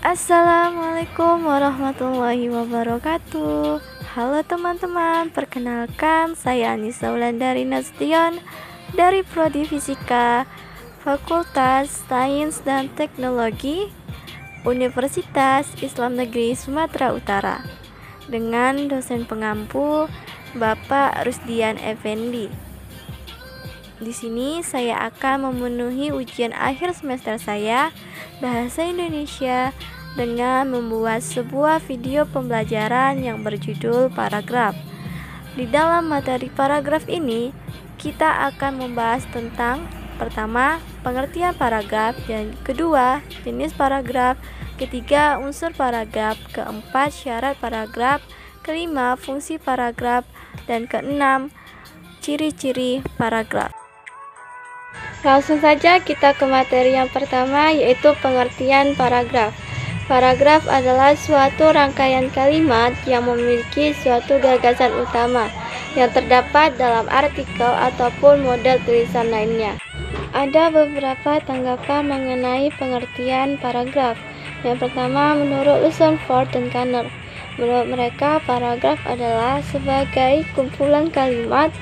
Assalamualaikum warahmatullahi wabarakatuh. Halo teman-teman, perkenalkan saya Anissa Wulandari Nasution dari Prodi Fisika Fakultas Sains dan Teknologi Universitas Islam Negeri Sumatera Utara dengan dosen pengampu Bapak Rusdian Effendi. Di sini saya akan memenuhi ujian akhir semester saya Bahasa Indonesia dengan membuat sebuah video pembelajaran yang berjudul paragraf. Di dalam materi paragraf ini, kita akan membahas tentang pertama, pengertian paragraf, dan kedua, jenis paragraf, ketiga, unsur paragraf, keempat, syarat paragraf, kelima, fungsi paragraf, dan keenam, ciri-ciri paragraf. Langsung saja kita ke materi yang pertama, yaitu pengertian paragraf. Paragraf adalah suatu rangkaian kalimat yang memiliki suatu gagasan utama yang terdapat dalam artikel ataupun model tulisan lainnya. Ada beberapa tanggapan mengenai pengertian paragraf. Yang pertama, menurut Lussenford dan Kanner, menurut mereka paragraf adalah sebagai kumpulan kalimat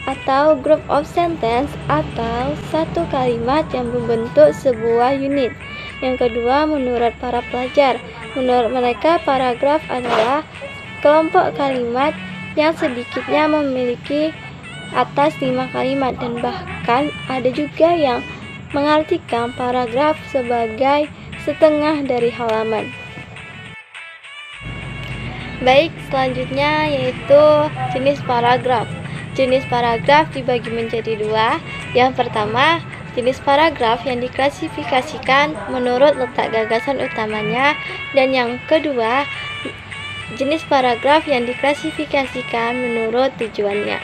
atau group of sentence atau satu kalimat yang membentuk sebuah unit. Yang kedua, menurut para pelajar, menurut mereka paragraf adalah kelompok kalimat yang sedikitnya memiliki atas 5 kalimat, dan bahkan ada juga yang mengartikan paragraf sebagai setengah dari halaman. Baik, selanjutnya yaitu jenis paragraf. Jenis paragraf dibagi menjadi dua. Yang pertama, jenis paragraf yang diklasifikasikan menurut letak gagasan utamanya, dan yang kedua, jenis paragraf yang diklasifikasikan menurut tujuannya.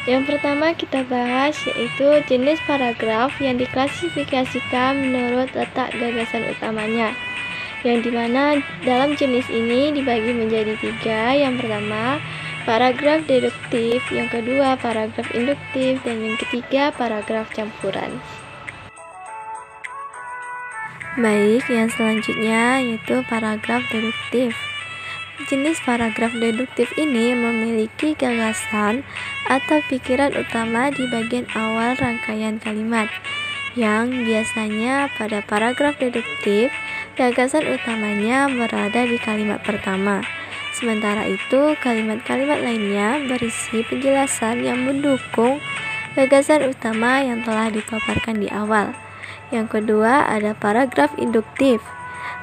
Yang pertama kita bahas yaitu jenis paragraf yang diklasifikasikan menurut letak gagasan utamanya, yang dimana dalam jenis ini dibagi menjadi tiga. Yang pertama, paragraf deduktif, yang kedua paragraf induktif, dan yang ketiga paragraf campuran. Baik, yang selanjutnya yaitu paragraf deduktif. Jenis paragraf deduktif ini memiliki gagasan atau pikiran utama di bagian awal rangkaian kalimat, yang biasanya pada paragraf deduktif gagasan utamanya berada di kalimat pertama. Sementara itu, kalimat-kalimat lainnya berisi penjelasan yang mendukung gagasan utama yang telah dipaparkan di awal. Yang kedua, ada paragraf induktif.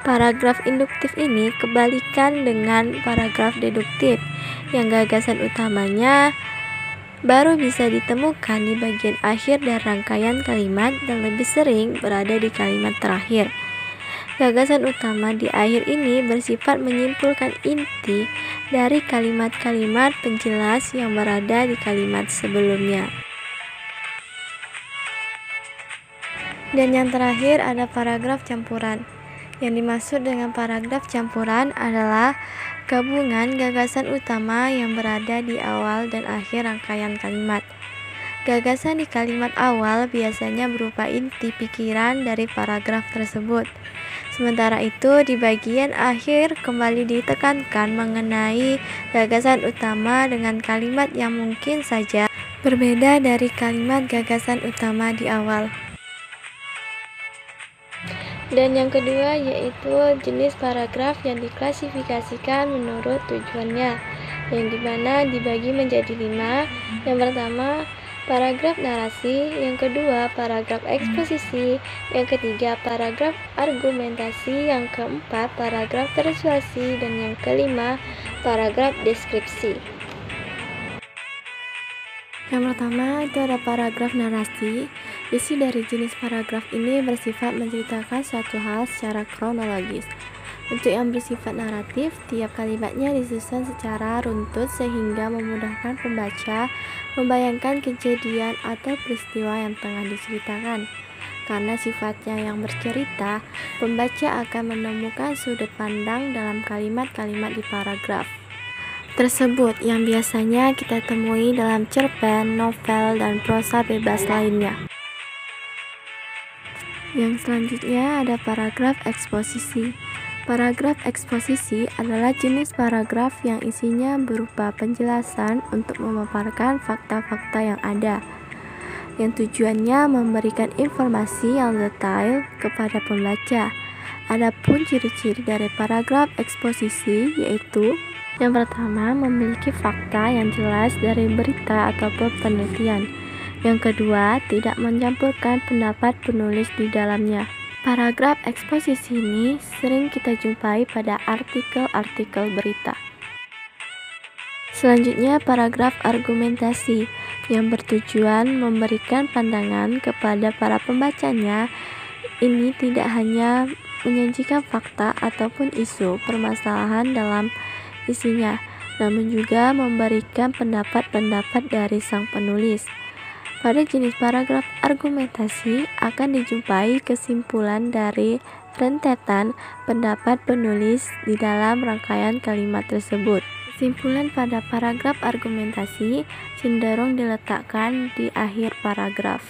Paragraf induktif ini kebalikan dengan paragraf deduktif, yang gagasan utamanya baru bisa ditemukan di bagian akhir dan rangkaian kalimat dan lebih sering berada di kalimat terakhir. Gagasan utama di akhir ini bersifat menyimpulkan inti dari kalimat-kalimat penjelas yang berada di kalimat sebelumnya. Dan yang terakhir ada paragraf campuran. Yang dimaksud dengan paragraf campuran adalah gabungan gagasan utama yang berada di awal dan akhir rangkaian kalimat. Gagasan di kalimat awal biasanya berupa inti pikiran dari paragraf tersebut. Sementara itu, di bagian akhir kembali ditekankan mengenai gagasan utama dengan kalimat yang mungkin saja berbeda dari kalimat gagasan utama di awal. Dan yang kedua yaitu jenis paragraf yang diklasifikasikan menurut tujuannya, yang dimana dibagi menjadi 5. Yang pertama, paragraf narasi, yang kedua paragraf eksposisi, yang ketiga paragraf argumentasi, yang keempat paragraf persuasi, dan yang kelima paragraf deskripsi. Yang pertama itu ada paragraf narasi. Isi dari jenis paragraf ini bersifat menceritakan suatu hal secara kronologis. Untuk yang bersifat naratif, tiap kalimatnya disusun secara runtut sehingga memudahkan pembaca membayangkan kejadian atau peristiwa yang tengah diceritakan. Karena sifatnya yang bercerita, pembaca akan menemukan sudut pandang dalam kalimat-kalimat di paragraf tersebut yang biasanya kita temui dalam cerpen, novel, dan prosa bebas lainnya. Yang selanjutnya ada paragraf eksposisi. Paragraf eksposisi adalah jenis paragraf yang isinya berupa penjelasan untuk memaparkan fakta-fakta yang ada, yang tujuannya memberikan informasi yang detail kepada pembaca. Adapun ciri-ciri dari paragraf eksposisi yaitu yang pertama, memiliki fakta yang jelas dari berita ataupun penelitian. Yang kedua, tidak mencampurkan pendapat penulis di dalamnya. Paragraf eksposisi ini sering kita jumpai pada artikel-artikel berita. Selanjutnya, paragraf argumentasi yang bertujuan memberikan pandangan kepada para pembacanya. Ini tidak hanya menyajikan fakta ataupun isu permasalahan dalam isinya, namun juga memberikan pendapat-pendapat dari sang penulis. Pada jenis paragraf argumentasi akan dijumpai kesimpulan dari rentetan pendapat penulis di dalam rangkaian kalimat tersebut. Kesimpulan pada paragraf argumentasi cenderung diletakkan di akhir paragraf.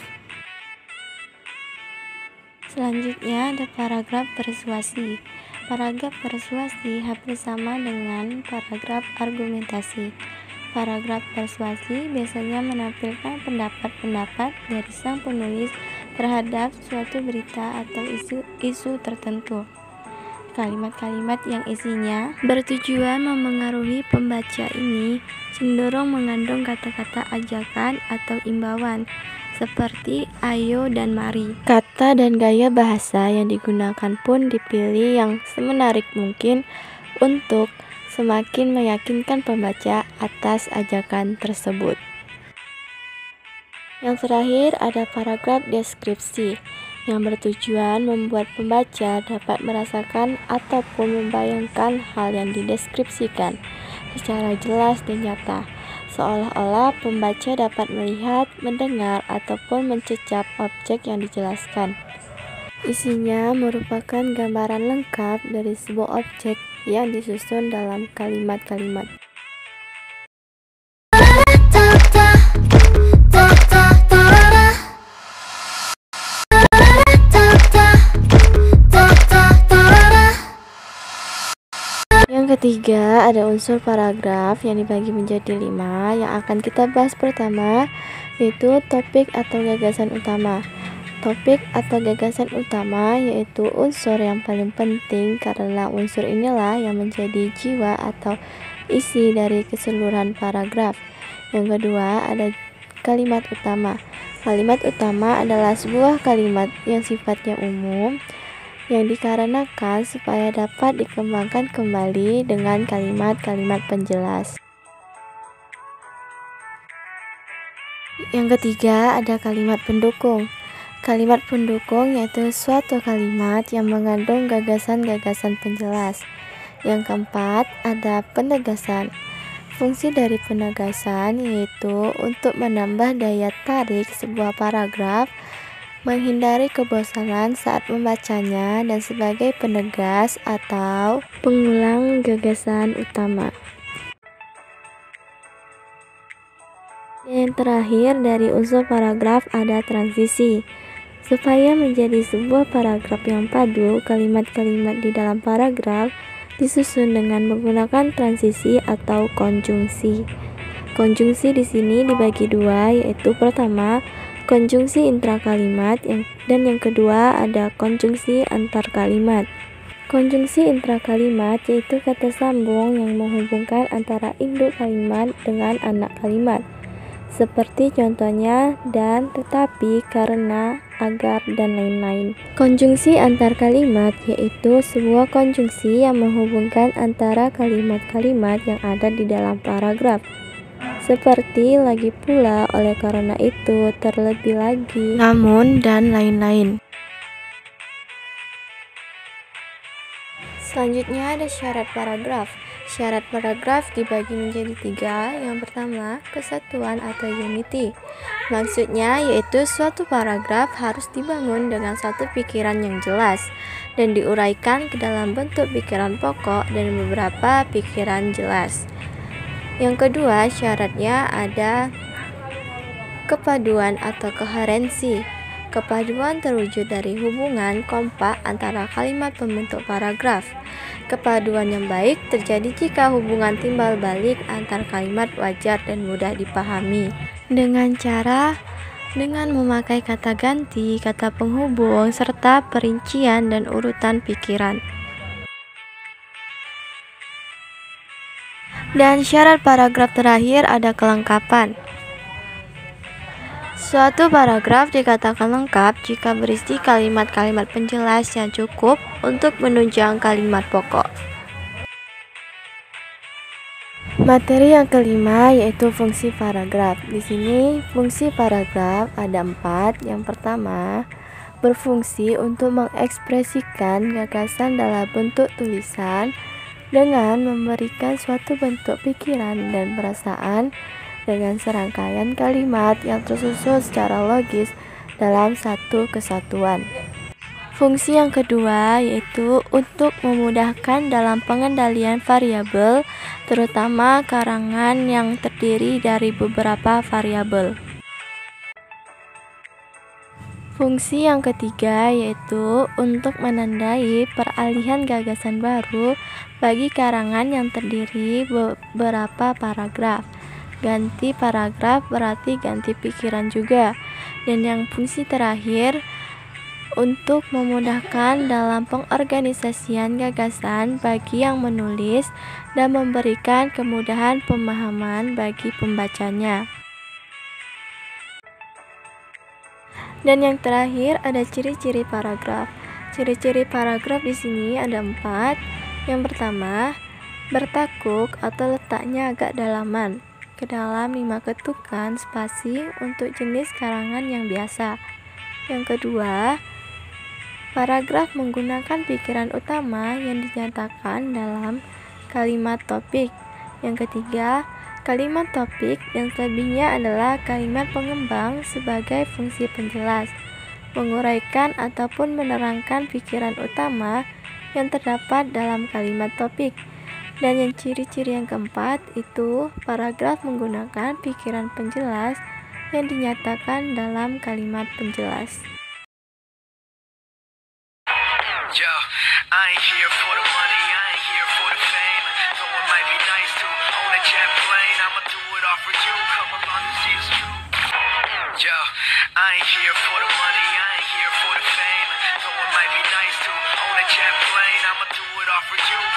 Selanjutnya ada paragraf persuasi. Paragraf persuasi hampir sama dengan paragraf argumentasi. Paragraf persuasi biasanya menampilkan pendapat-pendapat dari sang penulis terhadap suatu berita atau isu tertentu. Kalimat-kalimat yang isinya bertujuan memengaruhi pembaca ini cenderung mengandung kata-kata ajakan atau imbauan, seperti ayo dan mari. Kata dan gaya bahasa yang digunakan pun dipilih yang semenarik mungkin untuk semakin meyakinkan pembaca atas ajakan tersebut. Yang terakhir ada paragraf deskripsi yang bertujuan membuat pembaca dapat merasakan ataupun membayangkan hal yang dideskripsikan secara jelas dan nyata, seolah-olah pembaca dapat melihat, mendengar, ataupun mencecap objek yang dijelaskan. Isinya merupakan gambaran lengkap dari sebuah objek yang disusun dalam kalimat-kalimat. Yang ketiga ada unsur paragraf yang dibagi menjadi 5 yang akan kita bahas. Pertama yaitu topik atau gagasan utama. Topik atau gagasan utama yaitu unsur yang paling penting karena unsur inilah yang menjadi jiwa atau isi dari keseluruhan paragraf. Yang kedua ada kalimat utama. Kalimat utama adalah sebuah kalimat yang sifatnya umum yang dikarenakan supaya dapat dikembangkan kembali dengan kalimat-kalimat penjelas. Yang ketiga ada kalimat pendukung. Kalimat pendukung yaitu suatu kalimat yang mengandung gagasan-gagasan penjelas. Yang keempat ada penegasan. Fungsi dari penegasan yaitu untuk menambah daya tarik sebuah paragraf, menghindari kebosanan saat membacanya, dan sebagai penegas atau pengulang gagasan utama. Dan yang terakhir dari unsur paragraf ada transisi. Supaya menjadi sebuah paragraf yang padu, kalimat-kalimat di dalam paragraf disusun dengan menggunakan transisi atau konjungsi. Konjungsi di sini dibagi dua, yaitu pertama konjungsi intrakalimat dan yang kedua ada konjungsi antar kalimat. Konjungsi intrakalimat yaitu kata sambung yang menghubungkan antara induk kalimat dengan anak kalimat, seperti contohnya dan, tetapi, karena, agar, dan lain-lain. Konjungsi antar kalimat yaitu sebuah konjungsi yang menghubungkan antara kalimat-kalimat yang ada di dalam paragraf, seperti lagi pula, oleh karena itu, terlebih lagi, namun, dan lain-lain. Selanjutnya ada syarat paragraf. Syarat paragraf dibagi menjadi 3. Yang pertama, kesatuan atau unity. Maksudnya yaitu suatu paragraf harus dibangun dengan satu pikiran yang jelas dan diuraikan ke dalam bentuk pikiran pokok dan beberapa pikiran jelas. Yang kedua, syaratnya ada kepaduan atau koherensi. Kepaduan terwujud dari hubungan kompak antara kalimat pembentuk paragraf. Kepaduan yang baik terjadi jika hubungan timbal balik antar kalimat wajar dan mudah dipahami. Dengan memakai kata ganti, kata penghubung, serta perincian dan urutan pikiran. Dan syarat paragraf terakhir ada kelengkapan. Suatu paragraf dikatakan lengkap jika berisi kalimat-kalimat penjelas yang cukup untuk menunjang kalimat pokok. Materi yang kelima yaitu fungsi paragraf. Di sini fungsi paragraf ada 4. Yang pertama, berfungsi untuk mengekspresikan gagasan dalam bentuk tulisan dengan memberikan suatu bentuk pikiran dan perasaan dengan serangkaian kalimat yang tersusun secara logis dalam satu kesatuan. Fungsi yang kedua yaitu untuk memudahkan dalam pengendalian variabel, terutama karangan yang terdiri dari beberapa variabel. Fungsi yang ketiga yaitu untuk menandai peralihan gagasan baru bagi karangan yang terdiri beberapa paragraf. Ganti paragraf berarti ganti pikiran juga. Dan yang fungsi terakhir untuk memudahkan dalam pengorganisasian gagasan bagi yang menulis dan memberikan kemudahan pemahaman bagi pembacanya. Dan yang terakhir ada ciri-ciri paragraf. Ciri-ciri paragraf di sini ada 4. Yang pertama, bertakuk atau letaknya agak dalaman ke dalam 5 ketukan spasi untuk jenis karangan yang biasa. Yang kedua, paragraf menggunakan pikiran utama yang dinyatakan dalam kalimat topik. Yang ketiga, kalimat topik yang selebihnya adalah kalimat pengembang sebagai fungsi penjelas, menguraikan ataupun menerangkan pikiran utama yang terdapat dalam kalimat topik. Dan yang ciri-ciri yang keempat itu paragraf menggunakan pikiran penjelas yang dinyatakan dalam kalimat penjelas. Yo, I ain't here for the money, I ain't here for the fame. Though it might be nice to own a jet plane, I'ma do it all for you, come along and see the truth. Yo, I ain't here for the money, I ain't here for the fame. Though it might be nice to own a jet plane, I'ma do it all for you.